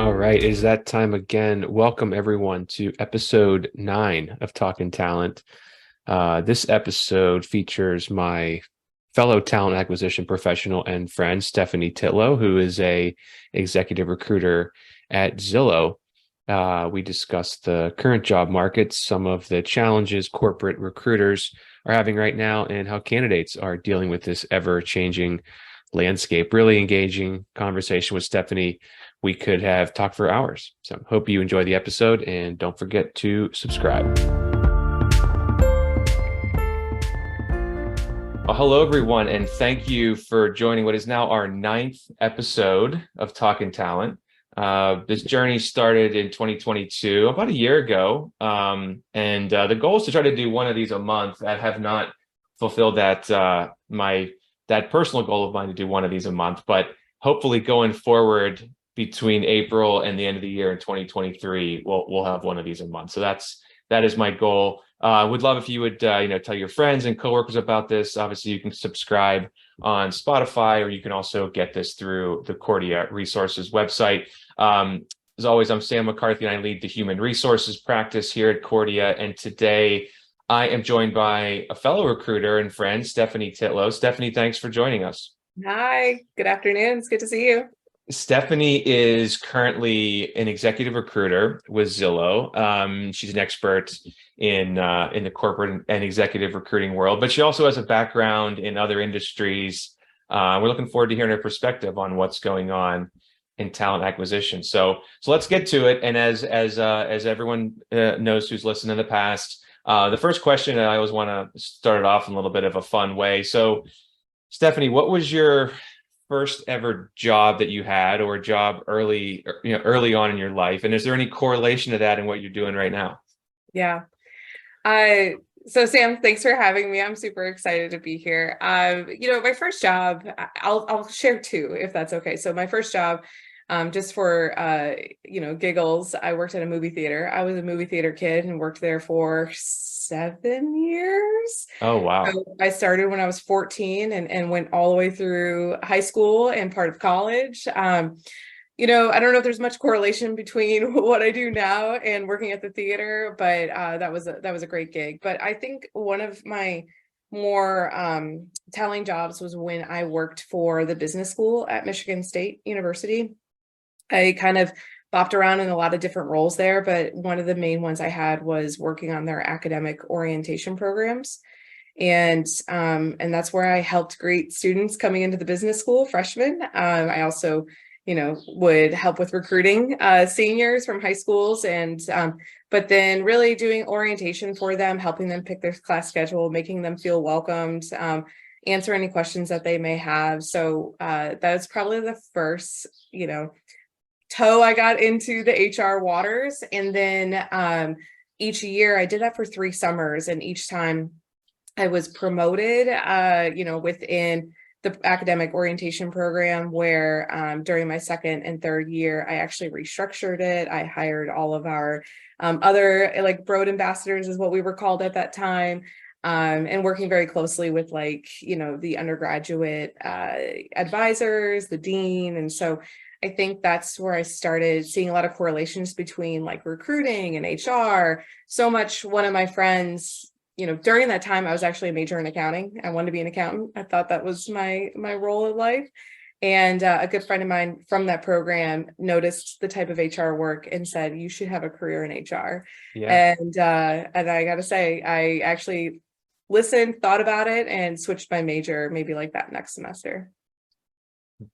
All right, it is that time again. Welcome everyone to episode 9 of Talkin Talent. This episode features my fellow talent acquisition professional and friend Stephanie Titlow, who is a executive recruiter at Zillow. We discussed the current job market, some of the challenges corporate recruiters are having right now, and how candidates are dealing with this ever-changing landscape. Really engaging conversation with Stephanie. We could have talked for hours. So hope you enjoy the episode, and don't forget to subscribe. Well, hello, everyone, and thank you for joining what is now our 9th episode of Talkin Talent. This journey started in 2022, about a year ago, and the goal is to try to do one of these a month. I have not fulfilled that that personal goal of mine to do one of these a month, but hopefully going forward between April and the end of the year in 2023, we'll have one of these a month. So that is my goal. Would love if you would tell your friends and coworkers about this. Obviously, you can subscribe on Spotify, or you can also get this through the Cordia Resources website. As always, I'm Sam McCarthy, and I lead the human resources practice here at Cordia. And today, I am joined by a fellow recruiter and friend, Stephanie Titlow. Stephanie, thanks for joining us. Hi, good afternoon. It's good to see you. Stephanie is currently an executive recruiter with Zillow. She's an expert in the corporate and executive recruiting world, but she also has a background in other industries. We're looking forward to hearing her perspective on what's going on in talent acquisition. So let's get to it. And as everyone knows who's listened in the past, the first question, I always want to start it off in a little bit of a fun way. So, Stephanie, what was your first ever job that you had, or a job early on in your life? And is there any correlation to that in what you're doing right now? Yeah. So Sam, thanks for having me. I'm super excited to be here. My first job, I'll share two if that's okay. So my first job, just for giggles, I worked at a movie theater. I was a movie theater kid and worked there for 7 years. Oh, wow. So I started when I was 14 and went all the way through high school and part of college. I don't know if there's much correlation between what I do now and working at the theater, but that was a great gig. But I think one of my more telling jobs was when I worked for the business school at Michigan State University. I kind of bopped around in a lot of different roles there, but one of the main ones I had was working on their academic orientation programs. And that's where I helped greet students coming into the business school, freshmen. I also would help with recruiting seniors from high schools, and but then really doing orientation for them, helping them pick their class schedule, making them feel welcomed, answer any questions that they may have. So that's probably the first, toe I got into the HR waters. And then each year I did that for 3 summers, and each time I was promoted, within the academic orientation program, where during my second and third year, I actually restructured it. I hired all of our other Broad ambassadors is what we were called at that time, and working very closely with the undergraduate advisors, the dean. And so I think that's where I started seeing a lot of correlations between recruiting and HR. So much, one of my friends, during that time, I was actually a major in accounting. I wanted to be an accountant. I thought that was my role in life. And a good friend of mine from that program noticed the type of HR work and said, "You should have a career in HR." Yeah. And I got to say, I actually listened, thought about it, and switched my major maybe that next semester.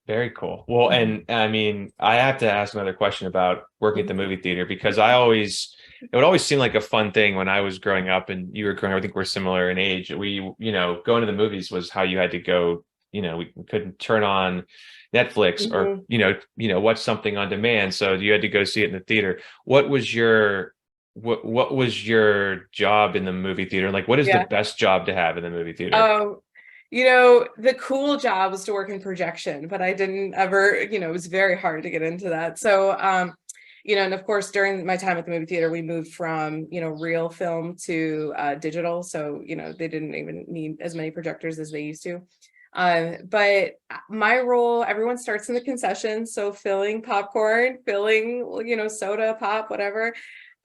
Very cool. Well, and I mean, I have to ask another question about working at the Mhm. movie theater, because it would always seem like a fun thing when I was growing up and you were growing up. I think we're similar in age. Going to the movies was how you had to go. We couldn't turn on Netflix or, Mhm. watch something on demand. So you had to go see it in the theater. What was your job in the movie theater? What is the Yeah. best job to have in the movie theater? Um, the cool job was to work in projection, but I didn't ever, it was very hard to get into that. So, and of course, during my time at the movie theater, we moved from, real film to digital. So, they didn't even need as many projectors as they used to. But my role, everyone starts in the concession, so filling popcorn, filling, soda, pop, whatever.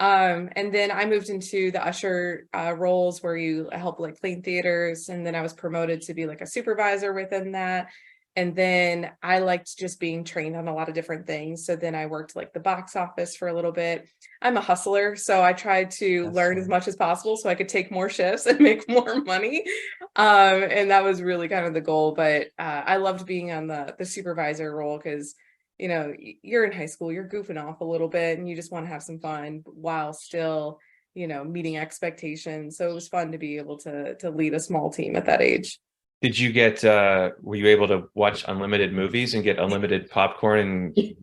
And then I moved into the usher roles where you help like clean theaters, and then I was promoted to be like a supervisor within that. And then I liked just being trained on a lot of different things. So then I worked like the box office for a little bit. I'm a hustler, so I tried to That's learn as much as possible so I could take more shifts and make more money. And that was really kind of the goal. But I loved being on the supervisor role because you're in high school, you're goofing off a little bit and you just want to have some fun while still, meeting expectations. So it was fun to be able to lead a small team at that age. Did you get were you able to watch unlimited movies and get unlimited popcorn? And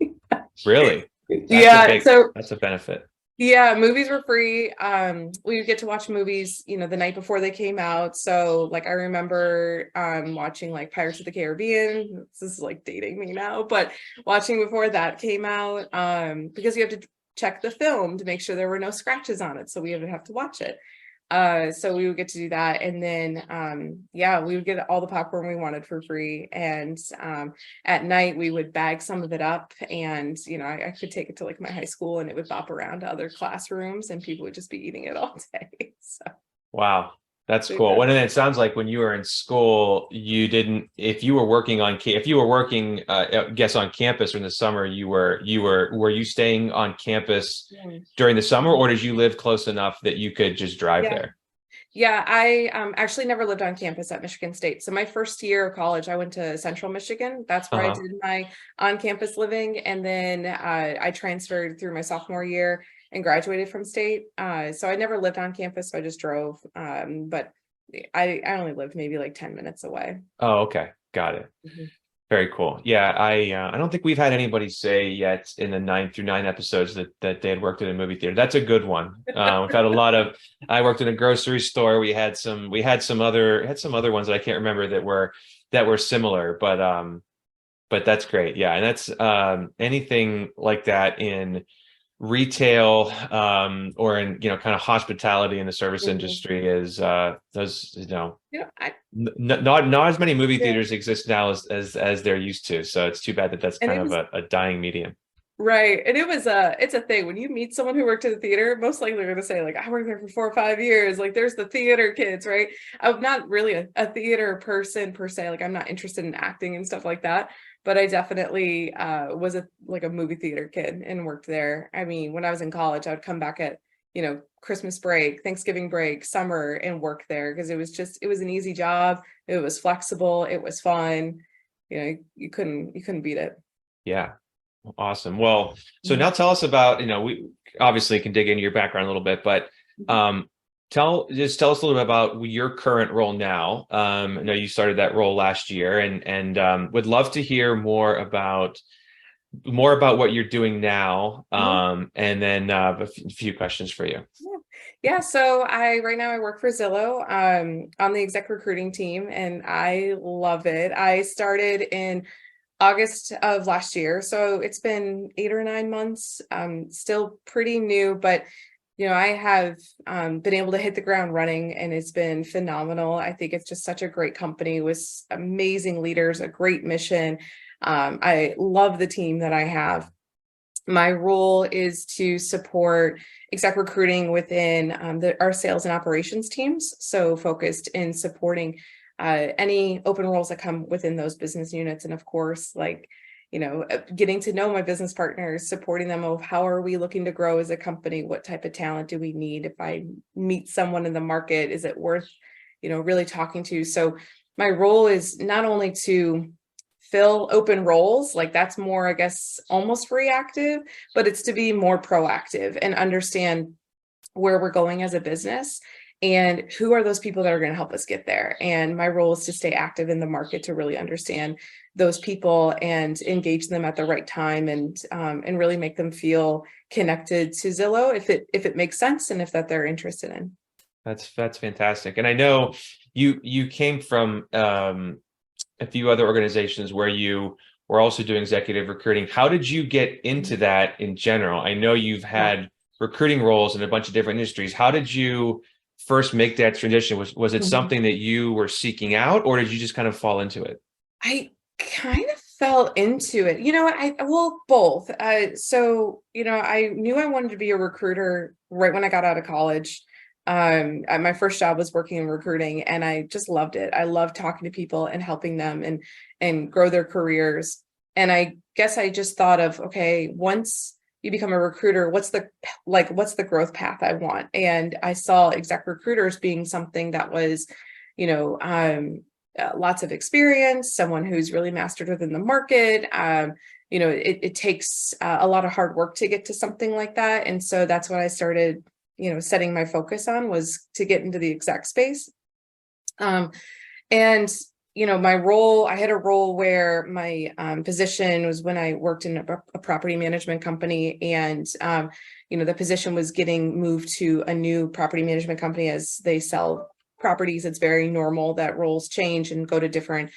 really, Yeah, so that's a benefit. yeah, movies were free. We would get to watch movies, the night before they came out. So like I remember watching like Pirates of the Caribbean. This is like dating me now, but watching before that came out, because you have to check the film to make sure there were no scratches on it. So we would have to watch it. So we would get to do that. And then yeah, we would get all the popcorn we wanted for free. And at night we would bag some of it up, and I could take it to like my high school and it would bop around to other classrooms and people would just be eating it all day. So Wow, that's so cool. good. Well, and it sounds like when you were in school, you didn't, if you were working if you were working, I guess on campus in the summer, were you staying on campus Mm. during the summer, or did you live close enough that you could just drive Yeah. there? Yeah, I actually never lived on campus at Michigan State. So my first year of college, I went to Central Michigan. That's where I Uh-huh. did my on-campus living. And then I transferred through my sophomore year and graduated from state. So I never lived on campus, so I just drove. But I only lived maybe like 10 minutes away. Oh, okay. Got it. Mhm. Very cool. Yeah, I don't think we've had anybody say yet in the 9 episodes that they had worked in a movie theater. That's a good one. We've had a lot of. I worked in a grocery store. We had some other ones that I can't remember that were similar, but that's great. Yeah, and that's anything like that in retail or in kind of hospitality in the service Mhm. industry is does I, not as many movie yeah. theaters exist now as there used to. So it's too bad that that's And kind it of was a dying medium. right. And it's a thing. When you meet someone who worked at the theater, most likely they're gonna say, like, I worked there for 4 or 5 years. Like there's the theater kids, right? I'm not really a theater person per se. Like I'm not interested in acting and stuff like that. But I definitely was a movie theater kid and worked there. I mean, when I was in college, I would come back at, Christmas break, Thanksgiving break, summer, and work there because it was an easy job. It was flexible, it was fun. You couldn't beat it. Yeah. Awesome. Well, so Mhm. now tell us about, we obviously can dig into your background a little bit, but um tell us a little bit about your current role now. I know you started that role last year, and would love to hear more about what you're doing now. Mhm. And then a few questions for you. Yeah. Yeah, so right now I work for Zillow on the exec recruiting team and I love it. I started in August of last year, so it's been 8 or 9 months. Still pretty new, but I have been able to hit the ground running and it's been phenomenal. I think it's just such a great company with amazing leaders, a great mission. I love the team that I have. My role is to support exec recruiting within our sales and operations teams. So focused in supporting any open roles that come within those business units. And of course, like, getting to know my business partners, supporting them of how are we looking to grow as a company? What type of talent do we need? If I meet someone in the market, is it worth, really talking to? So my role is not only to fill open roles, like that's more, I guess, almost reactive, but it's to be more proactive and understand where we're going as a business and who are those people that are going to help us get there. And my role is to stay active in the market to really understand those people and engage them at the right time and really make them feel connected to Zillow if it makes sense and if that they're interested in. That's fantastic. And I know you came from a few other organizations where you were also doing executive recruiting. How did you get into that in general? I know you've Yeah. had recruiting roles in a bunch of different industries. How did you first make that transition? Was it Mhm. something that you were seeking out, or did you just kind of fall into it? I kind of fell into it. Well, both. So, I knew I wanted to be a recruiter right when I got out of college. My first job was working in recruiting, and I just loved it. I loved talking to people and helping them and grow their careers. And I guess I just thought of, okay, once you become a recruiter, what's the growth path I want? And I saw exec recruiters being something that was, you know, lots of experience, someone who's really mastered within the market. It takes a lot of hard work to get to something like that. And so that's what I started, setting my focus on, was to get into the exec space. Um, and my role, I had a role where my position was when I worked in a property management company, and the position was getting moved to a new property management company. As they sell properties, it's very normal that roles change and go to different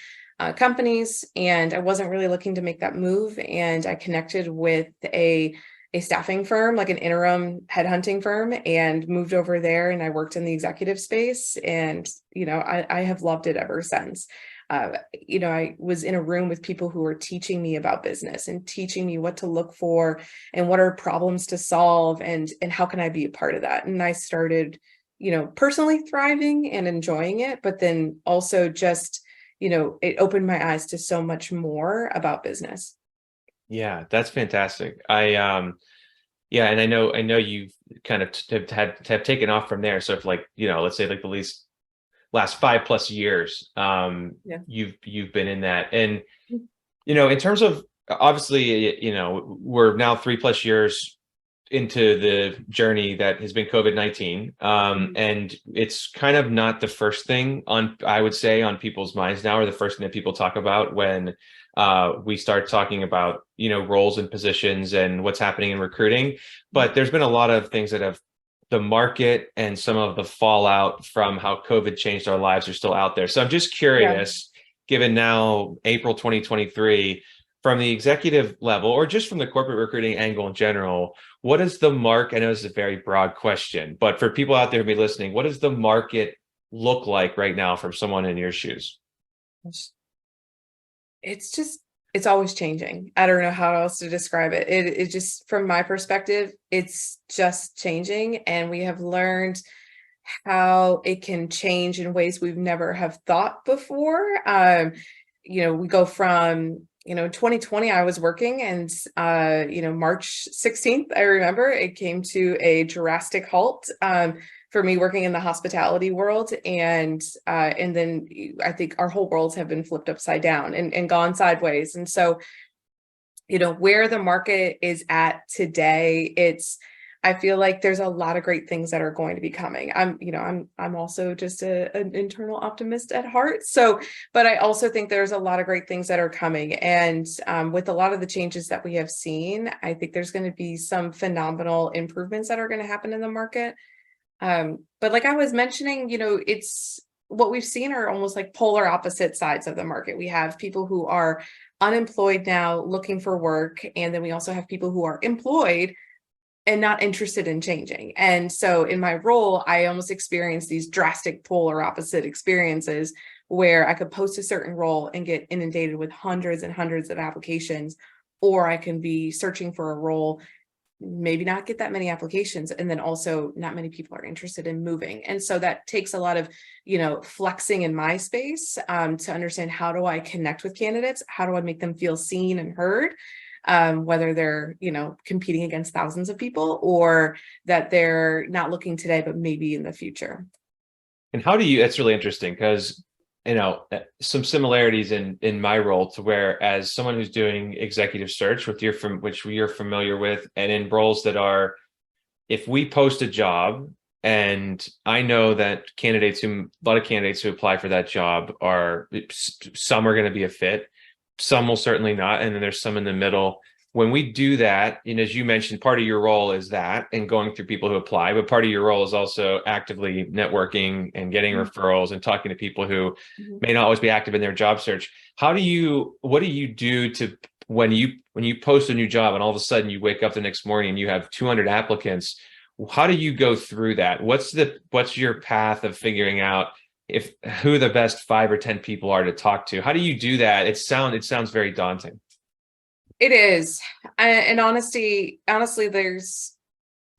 companies, and I wasn't really looking to make that move. And I connected with a staffing firm, like an interim headhunting firm, and moved over there, and I worked in the executive space. And I have loved it ever since. I was in a room with people who were teaching me about business and teaching me what to look for and what are problems to solve, and how can I be a part of that. And I started, personally thriving and enjoying it, but then also just, it opened my eyes to so much more about business. Yeah, that's fantastic. Yeah, and I know you've kind of have taken off from there. So if, like, let's say like the last 5+ years, Yeah. you've been in that. And in terms of, obviously, we're now 3+ years into the journey that has been COVID-19. Mhm. And it's kind of not the first thing on, I would say, on people's minds now, or the first thing that people talk about when we start talking about, roles and positions and what's happening in recruiting. But there's been a lot of things that have, the market and some of the fallout from how COVID changed our lives are still out there. So I'm just Yeah. curious, given now April 2023, from the executive level or just from the corporate recruiting angle in general, what is the mark? I know this is a very broad question, but for people out there who be listening, what does the market look like right now from someone in your shoes? It's just, it's always changing. I don't know how else to describe it. It just, from my perspective, it's just changing, and we have learned how it can change in ways we've never have thought before. We go from, 2020, I was working, and March 16th, I remember it came to a drastic halt. For me, working in the hospitality world, and then I think our whole worlds have been flipped upside down and gone sideways. And so, where the market is at today, I feel like there's a lot of great things that are going to be coming. I'm also just an internal optimist at heart. So, but I also think there's a lot of great things that are coming. And with a lot of the changes that we have seen, I think there's going to be some phenomenal improvements that are going to happen in the market. But like I was mentioning, it's what we've seen are almost like polar opposite sides of the market. We have people who are unemployed now looking for work, and then we also have people who are employed and not interested in changing. And so in my role, I almost experienced these drastic polar opposite experiences where I could post a certain role and get inundated with hundreds and hundreds of applications, or I can be searching for a role, maybe not get that many applications, and then also not many people are interested in moving. And so that takes a lot of, flexing in my space, to understand, how do I connect with candidates? How do I make them feel seen and heard? Whether they're, competing against thousands of people, or that they're not looking today, but maybe in the future. And how do you, that's really interesting because, some similarities in my role, to where, as someone who's doing executive search with from which we are familiar with, and in roles that are, if we post a job and I know that a lot of candidates who apply for that job are, some are going to be a fit, some will certainly not, and then there's some in the middle. When we do that, as you mentioned, part of your role is that, and going through people who apply, but part of your role is also actively networking and getting referrals and talking to people who Mhm. may not always be active in their job search. What do you do to, when you post a new job and all of a sudden you wake up the next morning and you have 200 applicants? How do you go through that? What's your path of figuring out if who the best 5 or 10 people are to talk to? How do you do that? It sounds very daunting. It is. And honestly, there's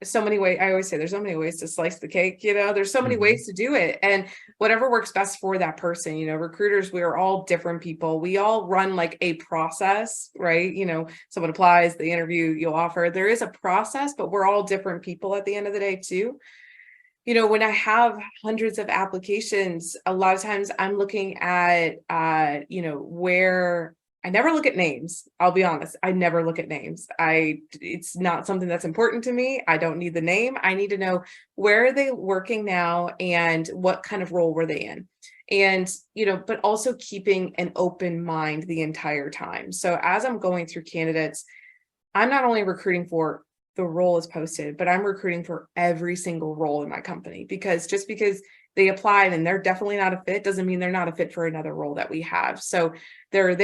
so many ways. I always say there's so many ways to slice the cake, there's so many Mhm. ways to do it, and whatever works best for that person. Recruiters, we are all different people. We all run like a process, right? Someone applies, the interview, you'll offer. There is a process, but we're all different people at the end of the day too. When I have hundreds of applications, a lot of times I'm looking at, where I never look at names. I'll be honest. I never look at names. It's not something that's important to me. I don't need the name. I need to know, where are they working now and what kind of role were they in? And, but also keeping an open mind the entire time. So as I'm going through candidates, I'm not only recruiting for the role is posted, but I'm recruiting for every single role in my company, because just because they applied and they're definitely not a fit doesn't mean they're not a fit for another role that we have. So they're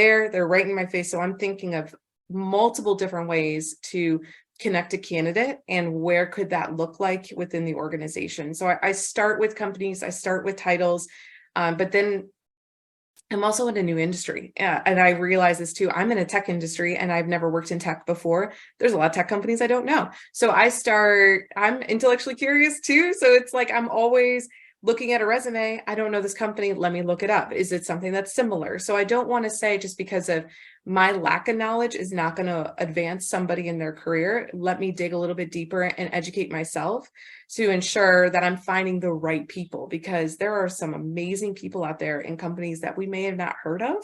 right in my face. So I'm thinking of multiple different ways to connect a candidate and where could that look like within the organization. So I start with companies, I start with titles, but then I'm also in a new industry. And I realize this too. I'm in a tech industry and I've never worked in tech before. There's a lot of tech companies I don't know. So I'm intellectually curious too. So it's like, I'm always looking at a resume. I don't know this company. Let me look it up. Is it something that's similar? So I don't want to say just because of my lack of knowledge is not going to advance somebody in their career. Let me dig a little bit deeper and educate myself to ensure that I'm finding the right people, because there are some amazing people out there in companies that we may have not heard of.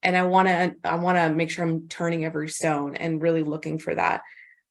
And I want to make sure I'm turning every stone and really looking for that.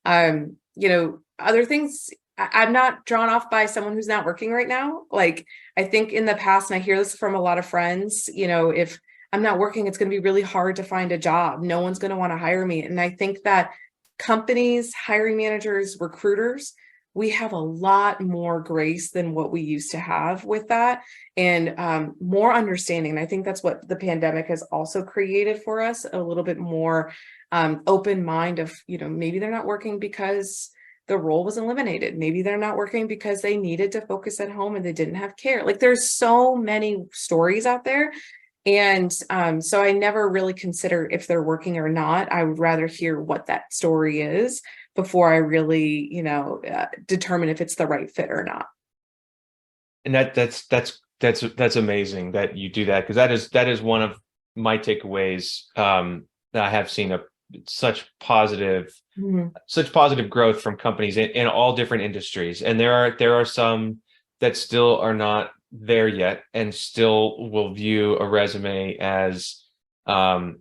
Other things, I'm not drawn off by someone who's not working right now. Like, I think in the past, and I hear this from a lot of friends, if I'm not working, it's going to be really hard to find a job. No one's going to want to hire me. And I think that companies, hiring managers, recruiters, we have a lot more grace than what we used to have with that, and more understanding. And I think that's what the pandemic has also created for us, a little bit more open mind of, maybe they're not working because the role was eliminated. Maybe they're not working because they needed to focus at home and they didn't have care. Like, there's so many stories out there. And so I never really consider if they're working or not. I would rather hear what that story is before I really, determine if it's the right fit or not. And that's amazing that you do that, because that is one of my takeaways, that I have seen such positive Mhm. such positive growth from companies in all different industries. And there are some that still are not there yet and still will view a resume as, where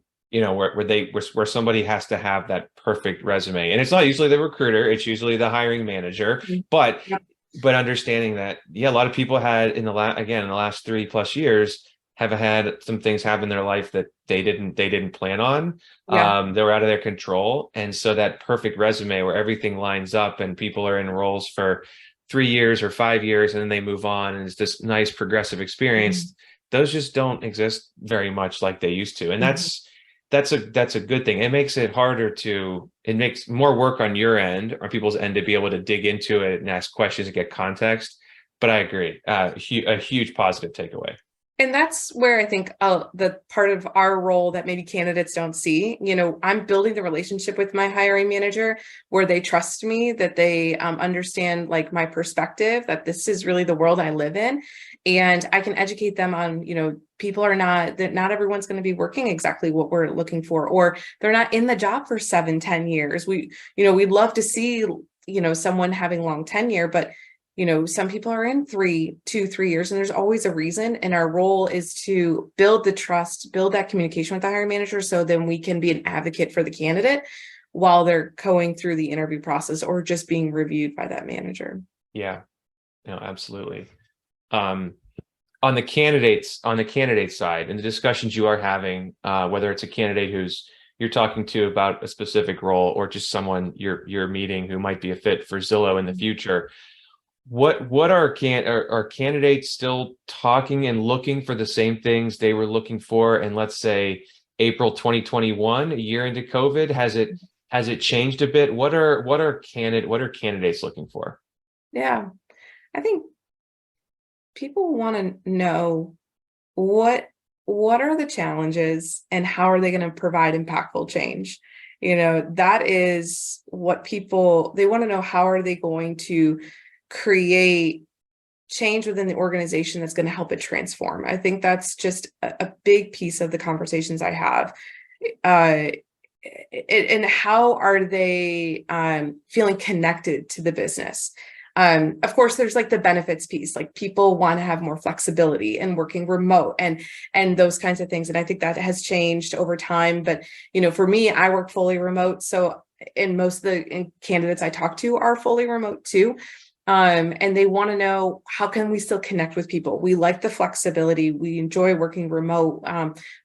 somebody has to have that perfect resume. And it's not usually the recruiter, it's usually the hiring manager. Mhm. But Yep. understanding that, yeah, a lot of people had in the last 3+ years have had some things happen in their life that they didn't plan on. Yeah. They were out of their control. And so that perfect resume where everything lines up and people are in roles for 3 years or 5 years and then they move on and it's this nice progressive Mhm. experience, those just don't exist very much like they used to. And Mhm. that's a good thing. It makes more work on your end or people's end to be able to dig into it and ask questions and get context. But I agree, a huge positive takeaway. And that's where I think the part of our role that maybe candidates don't see, I'm building the relationship with my hiring manager where they trust me, that they understand like my perspective, that this is really the world I live in. And I can educate them on, people are not, that not everyone's going to be working exactly what we're looking for, or they're not in the job for 7, 10 years. We'd love to see, someone having long tenure, but some people are in 2, 3 years, and there's always a reason. And our role is to build the trust, build that communication with the hiring manager, so then we can be an advocate for the candidate while they're going through the interview process or just being reviewed by that manager. Yeah, no, absolutely. Um, on the candidate side and the discussions you are having, whether it's a candidate who's you're talking to about a specific role or just someone you're meeting who might be a fit for Zillow in the future, what are candidates still talking and looking for the same things they were looking for in, let's say, April 2021, a year into COVID? Has it changed a bit? What are candidates looking for? Yeah. I think people want to know what what are the challenges and how are they going to provide impactful change. That is what people, they want to know, how are they going to create change within the organization that's going to help it transform. I think that's just a big piece of the conversations I have. uh and how are they feeling connected to the business. Of course, there's like the benefits piece, like people want to have more flexibility and working remote and those kinds of things, and I think that has changed over time. But for me, I work fully remote, so and most of the candidates I talk to are fully remote too. And they want to know, how can we still connect with people? We like the flexibility. We enjoy working remote.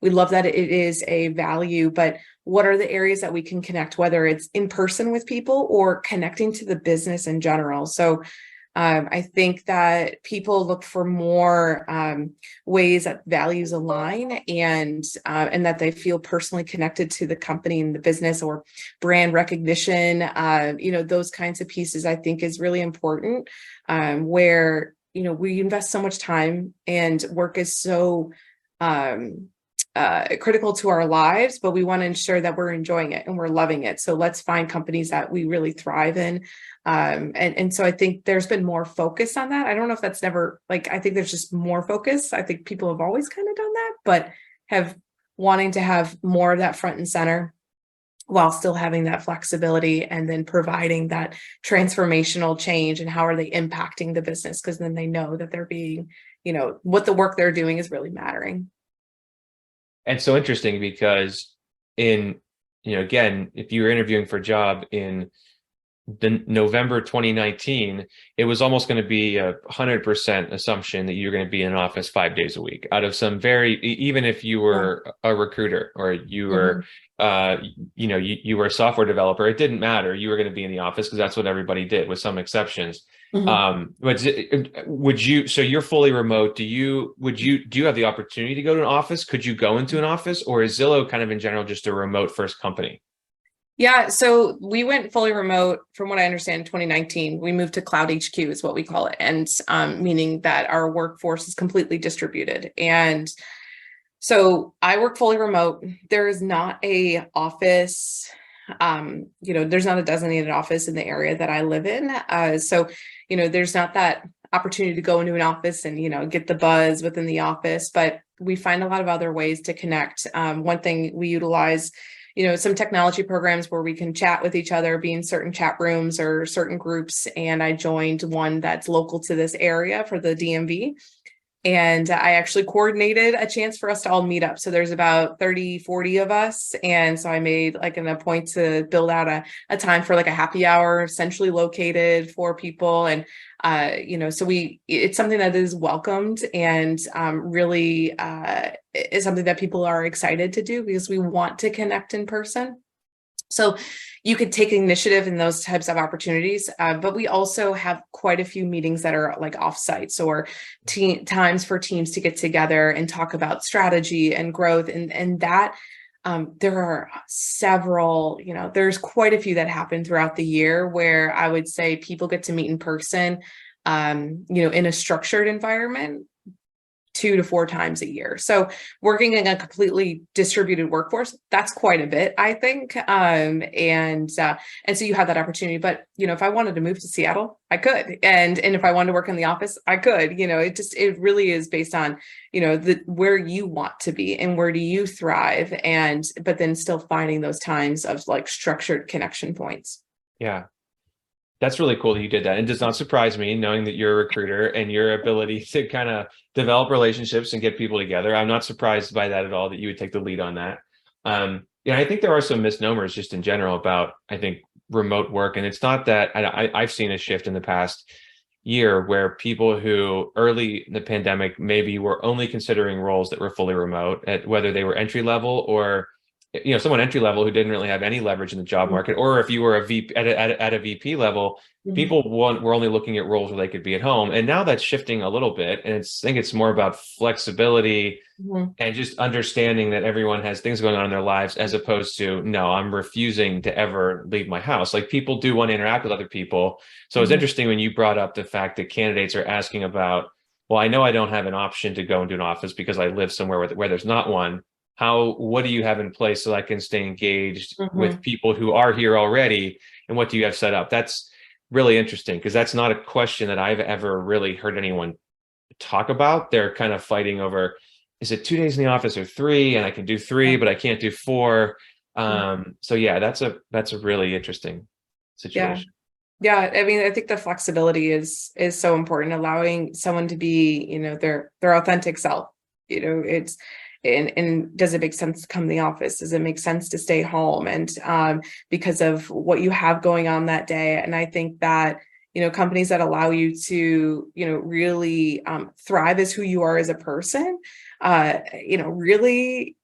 We love that it is a value, but what are the areas that we can connect, whether it's in person with people or connecting to the business in general? So I think that people look for more ways that values align, and that they feel personally connected to the company and the business, or brand recognition. Those kinds of pieces I think is really important, where we invest so much time and work is so critical to our lives, but we want to ensure that we're enjoying it and we're loving it. So let's find companies that we really thrive in. And so I think there's been more focus on that. I don't know if that's never, like, I think there's just more focus. I think people have always kind of done that, but have wanting to have more of that front and center while still having that flexibility, and then providing that transformational change, and how are they impacting the business? Because then they know that they're being, what the work they're doing is really mattering. And so interesting because again, if you were interviewing for a job in the November 2019, it was almost going to be 100% assumption that you're going to be in an office 5 days a week, out of some even if you were a recruiter, or you were, you were a software developer, it didn't matter. You were going to be in the office because that's what everybody did, with some exceptions. But so you're fully remote. Do you have the opportunity to go to an office? Could you go into an office, or is Zillow kind of in general just a remote first company? Yeah, so we went fully remote, from what I understand, in 2019. We moved to Cloud HQ is what we call it, and meaning that our workforce is completely distributed. And so I work fully remote. There is not a office, there's not a designated office in the area that I live in. So there's not that opportunity to go into an office and get the buzz within the office, but we find a lot of other ways to connect. One thing we utilize, some technology programs where we can chat with each other, be in certain chat rooms or certain groups. And I joined one that's local to this area for the DMV. And I actually coordinated a chance for us to all meet up. So there's about 30, 40 of us. And so I made like an appointment to build out a time for like a happy hour, centrally located for people. And, so it's something that is welcomed, and really is something that people are excited to do, because we want to connect in person. So you could take initiative in those types of opportunities, but we also have quite a few meetings that are like offsites, or times for teams to get together and talk about strategy and growth, and that there are several, there's quite a few that happen throughout the year where I would say people get to meet in person, in a structured environment 2 to 4 times a year. So working in a completely distributed workforce, that's quite a bit, I think. And so you have that opportunity. But if I wanted to move to Seattle, I could. And if I wanted to work in the office, I could. It really is based on where you want to be and where do you thrive, but then still finding those times of like structured connection points. Yeah. That's really cool that you did that. It does not surprise me, knowing that you're a recruiter and your ability to kind of develop relationships and get people together. I'm not surprised by that at all, that you would take the lead on that. I think there are some misnomers just in general about, I think, remote work. And it's not that I've seen a shift in the past year where people who early in the pandemic maybe were only considering roles that were fully remote, whether they were entry level or someone entry level who didn't really have any leverage in the job Mhm. market, or if you were a VP at a VP level, Mhm. people were only looking at roles where they could be at home. And now that's shifting a little bit, and I think it's more about flexibility Mhm. and just understanding that everyone has things going on in their lives, as opposed to, no, I'm refusing to ever leave my house. Like, people do want to interact with other people. So it's Mhm. interesting when you brought up the fact that candidates are asking about, well, I know I don't have an option to go into an office because I live somewhere where there's not one. What do you have in place so I can stay engaged with Mhm. people who are here already? And what do you have set up? That's really interesting, because that's not a question that I've ever really heard anyone talk about. They're kind of fighting over, is it 2 days in the office or three? And I can do three, Yeah. but I can't do four. Mhm. So yeah, that's a really interesting Yeah. situation. Yeah, I mean, I think the flexibility is so important, allowing someone to be, their authentic self. It's and does it make sense to come to the office? Does it make sense to stay home? And because of what you have going on that day. And I think that, companies that allow you to, really thrive as who you are as a person, really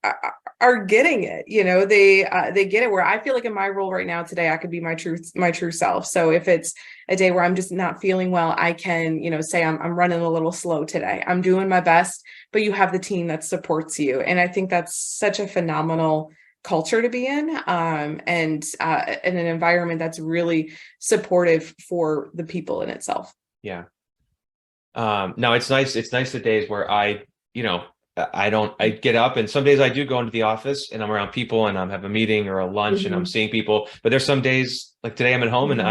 are getting it. They get it, where I feel like in my role right now today, I could be my true self. So if it's a day where I'm just not feeling well, I can, say I'm running a little slow today. I'm doing my best, but you have the team that supports you. And I think that's such a phenomenal culture to be in, and in an environment that's really supportive for the people in itself. Yeah. No, it's nice. It's nice the days where you know, I get up, and some days I do go into the office and I'm around people and I'm have a meeting or a lunch and I'm Mhm. seeing people. But there's some days, like today, I'm at home and Mhm.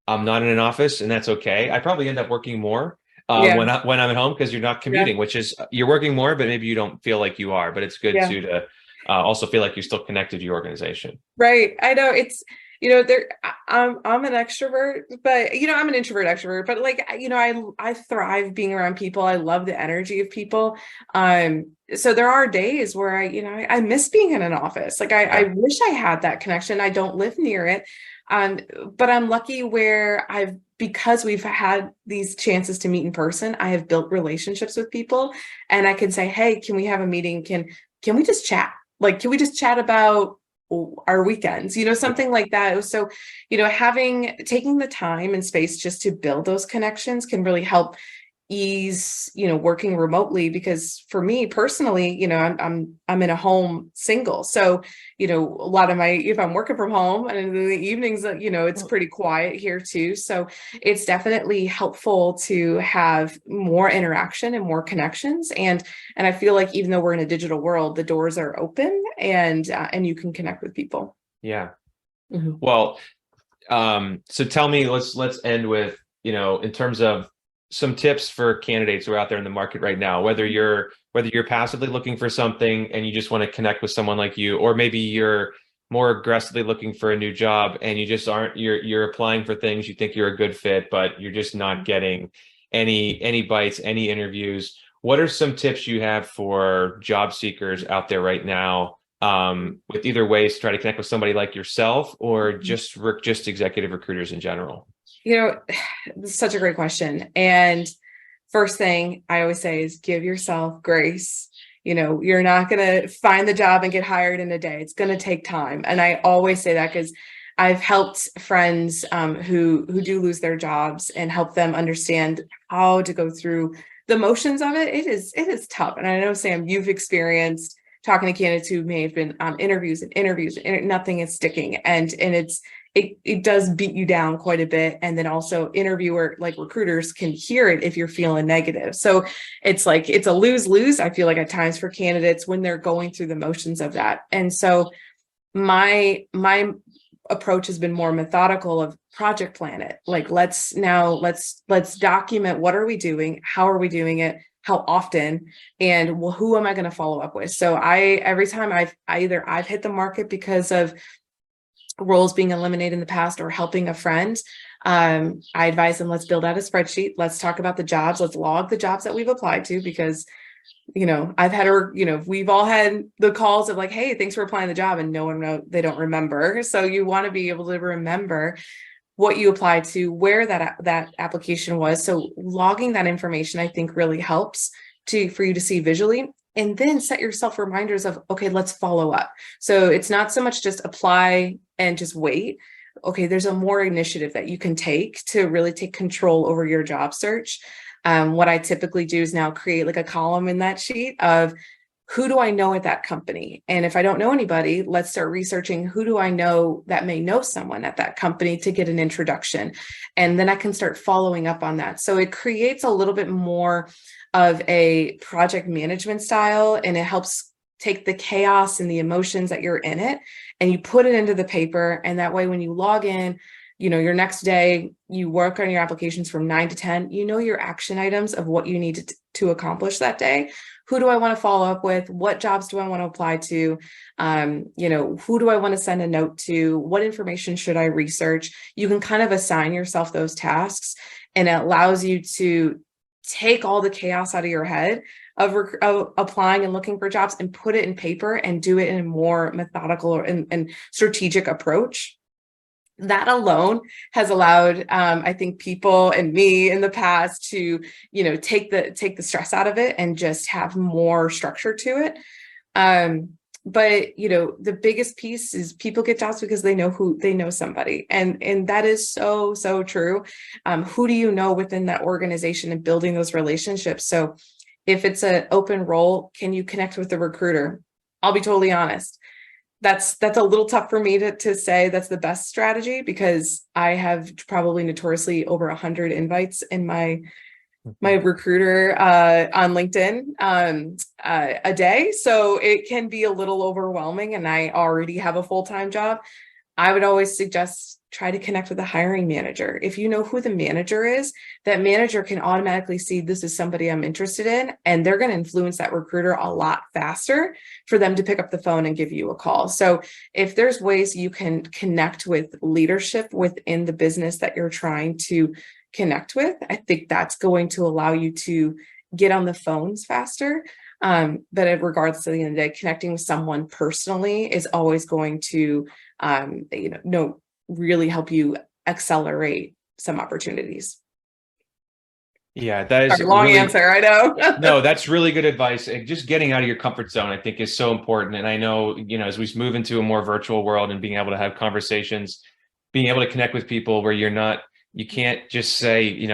I'm not in an office, and that's okay. I probably end up working more Yeah. when I'm at home, because you're not Yeah. commuting, which is, you're working more, but maybe you don't feel like you are. But it's good Yeah. to also feel like you're still connected to your organization. Right. I know it's, I'm an extrovert, but I'm an introvert extrovert, but like, I thrive being around people. I love the energy of people. So there are days where I miss being in an office. Like I Yeah. wish I had that connection. I don't live near it. Um, but I'm lucky where because we've had these chances to meet in person, I have built relationships with people, and I can say, hey, can we have a meeting? Can we just chat? Like, can we just chat about our weekends, something like that. It was so, taking the time and space just to build those connections can really help ease, working remotely. Because for me personally, I'm in a home single. So, a lot of if I'm working from home and in the evenings, it's pretty quiet here too. So it's definitely helpful to have more interaction and more connections. And I feel like even though we're in a digital world, the doors are open, and you can connect with people. Yeah. Mhm. Well, so tell me, let's end with, in terms of some tips for candidates who are out there in the market right now, whether you're passively looking for something and you just want to connect with someone like you, or maybe you're more aggressively looking for a new job and you just aren't, you're applying for things, you think you're a good fit, but you're just not getting any bites, any interviews. What are some tips you have for job seekers out there right now, with either ways to try to connect with somebody like yourself, or just executive recruiters in general? You know, this is such a great question. And first thing I always say is give yourself grace. You're not going to find the job and get hired in a day. It's going to take time. And I always say that because I've helped friends who do lose their jobs, and help them understand how to go through the motions of it. It is tough. And I know, Sam, you've experienced talking to candidates who may have been on interviews and interviews, and nothing is sticking. And it does beat you down quite a bit. And then also interviewer, like recruiters, can hear it if you're feeling negative. So it's like, it's a lose-lose, I feel like, at times for candidates when they're going through the motions of that. And so my approach has been more methodical, of project plan it. Like, let's document, what are we doing? How are we doing it? How often? And well, who am I going to follow up with? So every time I've hit the market because of roles being eliminated in the past, or helping a friend, I advise them, let's build out a spreadsheet. Let's talk about the jobs. Let's log the jobs that we've applied to, because, I've had, we've all had the calls of like, hey, thanks for applying the job. And no one they don't remember. So you want to be able to remember what you applied to, where that application was. So logging that information, I think, really helps for you to see visually. and then set yourself reminders of, okay, let's follow up. So it's not so much just apply and just wait. Okay, there's a more initiative that you can take to really take control over your job search. What I typically do is now create like a column in that sheet of who do I know at that company? And if I don't know anybody, let's start researching who do I know that may know someone at that company to get an introduction. And then I can start following up on that. So it creates a little bit more of a project management style, and it helps take the chaos and the emotions that you're in it and you put it into the paper. And that way, when you log in, your next day, you work on your applications from 9 to 10, your action items of what you need to accomplish that day. Who do I want to follow up with? What jobs do I want to apply to? Who do I want to send a note to? What information should I research? You can kind of assign yourself those tasks, and it allows you to take all the chaos out of your head of applying and looking for jobs and put it in paper and do it in a more methodical and strategic approach. That alone has allowed, I think, people and me in the past to, take the stress out of it and just have more structure to it. But the biggest piece is people get jobs because they know somebody, and that is so true. Who do you know within that organization, and building those relationships? So if it's an open role, can you connect with the recruiter? I'll be totally honest. That's a little tough for me to say that's the best strategy, because I have probably notoriously over 100 invites in my recruiter on LinkedIn a day. So it can be a little overwhelming, and I already have a full-time job. I would always suggest try to connect with the hiring manager. If you know who the manager is, that manager can automatically see this is somebody I'm interested in, and they're going to influence that recruiter a lot faster for them to pick up the phone and give you a call. So if there's ways you can connect with leadership within the business that you're trying to connect with, I think that's going to allow you to get on the phones faster. But in regards to the end of the day, connecting with someone personally is always going to, really help you accelerate some opportunities. Yeah, that is a long answer, I know. No, that's really good advice. And just getting out of your comfort zone, I think, is so important. And I know, as we move into a more virtual world and being able to have conversations, being able to connect with people where you can't just say,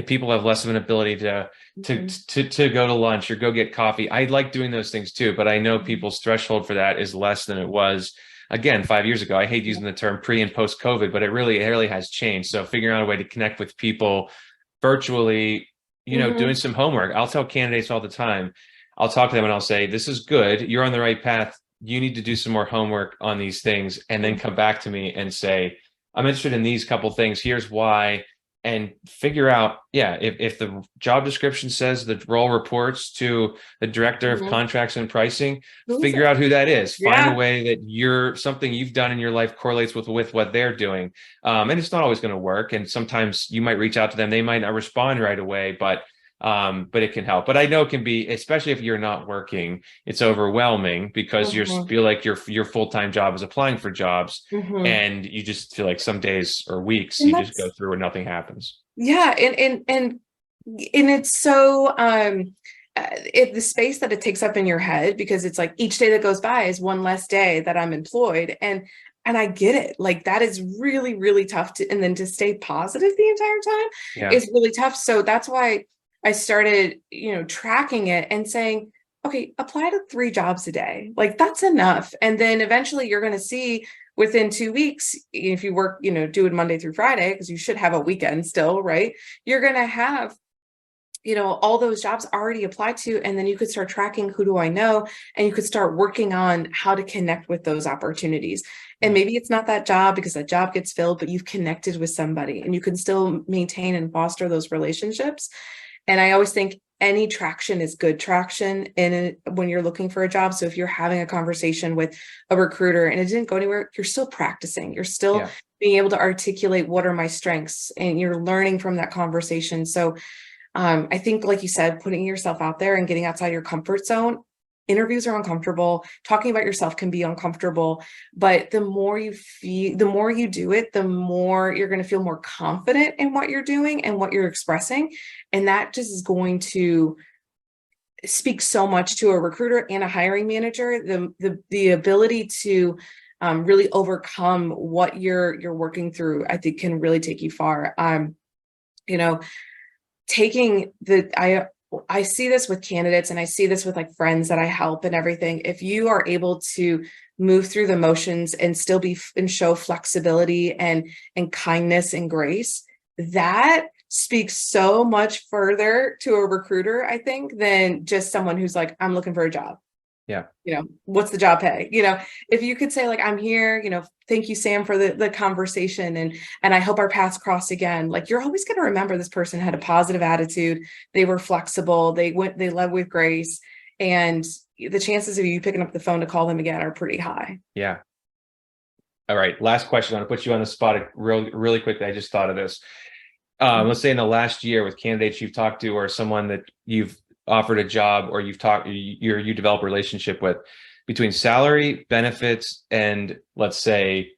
people have less of an ability to go to lunch or go get coffee. I like doing those things too, but I know people's threshold for that is less than it was, again, 5 years ago. I hate using the term pre and post COVID, but it really has changed. So figuring out a way to connect with people virtually, doing some homework. I'll tell candidates all the time, I'll talk to them and I'll say, this is good, you're on the right path, you need to do some more homework on these things, and then come back to me and say, I'm interested in these couple things, here's why, and figure out, if the job description says the role reports to the director of contracts and pricing, figure out who that is. Find a way that something you've done in your life correlates with what they're doing. And it's not always going to work. And sometimes you might reach out to them, they might not respond right away, but it can help. But I know it can be, especially if you're not working, it's overwhelming because you feel like your full-time job is applying for jobs, and you just feel like some days or weeks you just go through and nothing happens. Yeah, and it's so the space that it takes up in your head, because it's like each day that goes by is one less day that I'm employed, and I get it. Like, that is really, really tough and then to stay positive the entire time is really tough. So that's why I started, tracking it and saying, okay, apply to 3 jobs a day. Like, that's enough. And then eventually you're going to see within 2 weeks, if you work, do it Monday through Friday, because you should have a weekend still, right? You're going to have, all those jobs already applied to, and then you could start tracking who do I know, and you could start working on how to connect with those opportunities. And maybe it's not that job because that job gets filled, but you've connected with somebody, and you can still maintain and foster those relationships. And I always think any traction is good traction when you're looking for a job. So if you're having a conversation with a recruiter and it didn't go anywhere, you're still practicing. You're still being able to articulate what are my strengths, and you're learning from that conversation. So I think, like you said, putting yourself out there and getting outside your comfort zone. Interviews are uncomfortable. Talking about yourself can be uncomfortable, but the more you do it, the more you're going to feel more confident in what you're doing and what you're expressing. And that just is going to speaks so much to a recruiter and a hiring manager. The ability to really overcome what you're working through, I think, can really take you far. You know, taking the I see this with candidates, and I see this with like friends that I help and everything. If you are able to move through the motions and still be and show flexibility and kindness and grace, that speaks so much further to a recruiter, I think, than just someone who's like, I'm looking for a job. Yeah. What's the job pay? If you could say like, I'm here, thank you, Sam, for the conversation, and I hope our paths cross again. Like, you're always going to remember this person had a positive attitude. They were flexible. They led with grace, and the chances of you picking up the phone to call them again are pretty high. Yeah. All right. Last question. I'm going to put you on the spot really quickly. I just thought of this. Let's say in the last year, with candidates you've talked to, or someone that you've offered a job, or you develop a relationship with, between salary, benefits, and let's say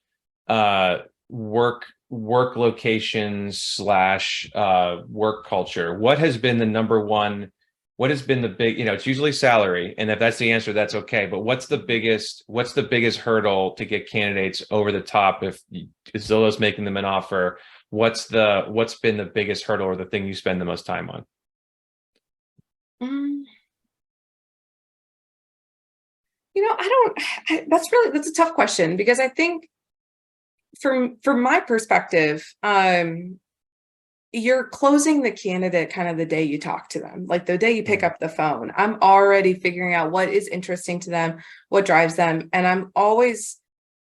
work locations / work culture, what has been the number one? What has been the big, it's usually salary, and if that's the answer, that's okay. But what's the biggest hurdle to get candidates over the top if Zillow's making them an offer? What's been the biggest hurdle, or the thing you spend the most time on? That's a tough question, because I think from my perspective, you're closing the candidate kind of the day you talk to them, like the day you pick up the phone. I'm already figuring out what is interesting to them, what drives them. And I'm always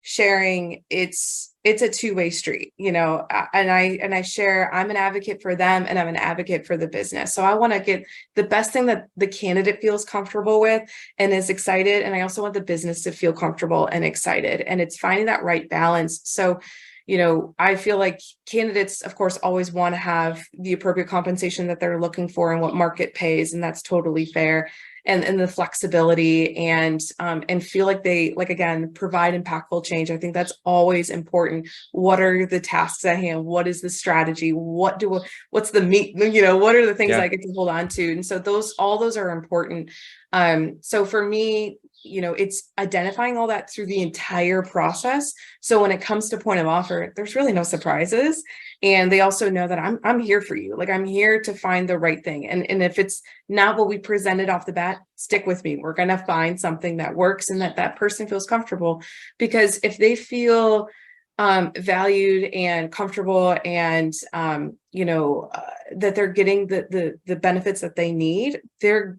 sharing it's a two-way street, and I share, I'm an advocate for them and I'm an advocate for the business. So I want to get the best thing that the candidate feels comfortable with and is excited. And I also want the business to feel comfortable and excited. And it's finding that right balance. So, I feel like candidates, of course, always want to have the appropriate compensation that they're looking for and what market pays. And that's totally fair. And the flexibility and feel like they, like, again, provide impactful change. I think that's always important. What are the tasks at hand? What is the strategy? What's the meat? What are the things I get to hold on to? And so all those are important. So for me, it's identifying all that through the entire process. So when it comes to point of offer, there's really no surprises. And they also know that I'm here for you. Like, I'm here to find the right thing. And if it's not what we presented off the bat, stick with me. We're going to find something that works and that person feels comfortable. Because if they feel valued and comfortable, and that they're getting the benefits that they need, they're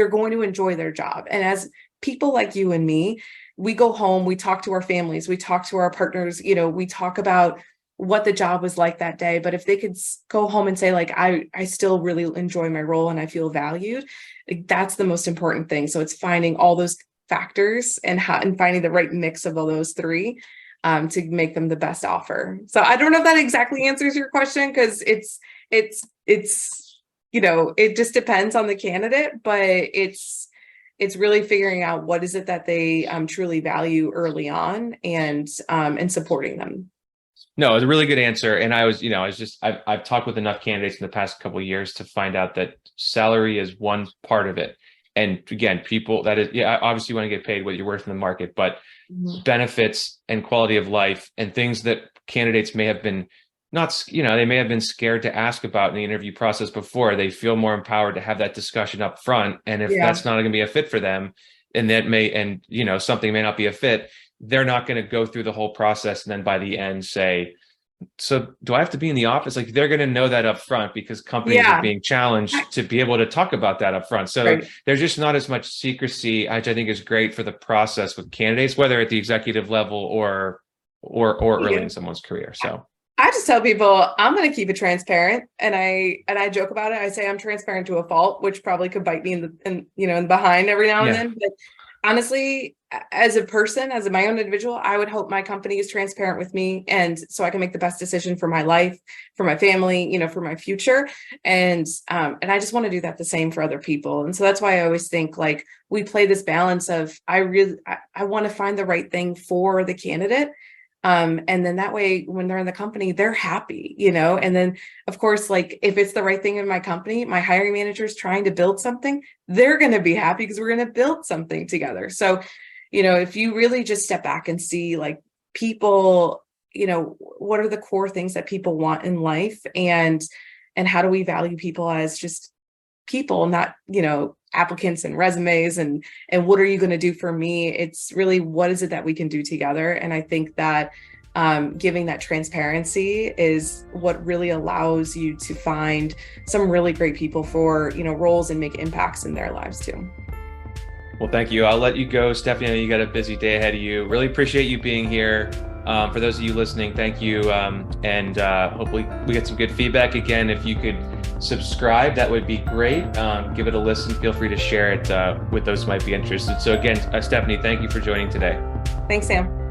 going to enjoy their job. And as people like you and me, we go home, we talk to our families, we talk to our partners, we talk about what the job was like that day. But if they could go home and say, like, I still really enjoy my role and I feel valued, like, that's the most important thing. So it's finding all those factors and finding the right mix of all those three to make them the best offer. So I don't know if that exactly answers your question, because it's it just depends on the candidate, but it's really figuring out what is it that they truly value early on, and supporting them. No, it's a really good answer. And I've talked with enough candidates in the past couple of years to find out that salary is one part of it. And again, people, that is, obviously you want to get paid what you're worth in the market, but benefits and quality of life and things that candidates may have been they may have been scared to ask about in the interview process before. They feel more empowered to have that discussion up front. And if that's not going to be a fit for them, and something may not be a fit, they're not going to go through the whole process and then by the end say, so do I have to be in the office? Like, they're going to know that up front, because companies are being challenged to be able to talk about that up front. So there's just not as much secrecy, which I think is great for the process with candidates, whether at the executive level or early in someone's career. So I just tell people I'm going to keep it transparent, and I joke about it. I say I'm transparent to a fault, which probably could bite me in the behind every now and then. But honestly, as a person, as my own individual, I would hope my company is transparent with me, and so I can make the best decision for my life, for my family, for my future. And I just want to do that the same for other people. And so that's why I always think, like, we play this balance of I want to find the right thing for the candidate, And then that way, when they're in the company, they're happy, and then of course, like if it's the right thing in my company, my hiring manager is trying to build something, they're going to be happy because we're going to build something together. So, if you really just step back and see like people, what are the core things that people want in life, and how do we value people as just people, not, applicants and resumes, and what are you going to do for me? It's really, what is it that we can do together? And I think that giving that transparency is what really allows you to find some really great people for, roles and make impacts in their lives too. Well, thank you. I'll let you go, Stephanie. I know you got a busy day ahead of you. Really appreciate you being here. For those of you listening, thank you. And hopefully we get some good feedback. Again, if you could subscribe, that would be great. Give it a listen. Feel free to share it with those who might be interested. So again, Stephanie, thank you for joining today. Thanks, Sam.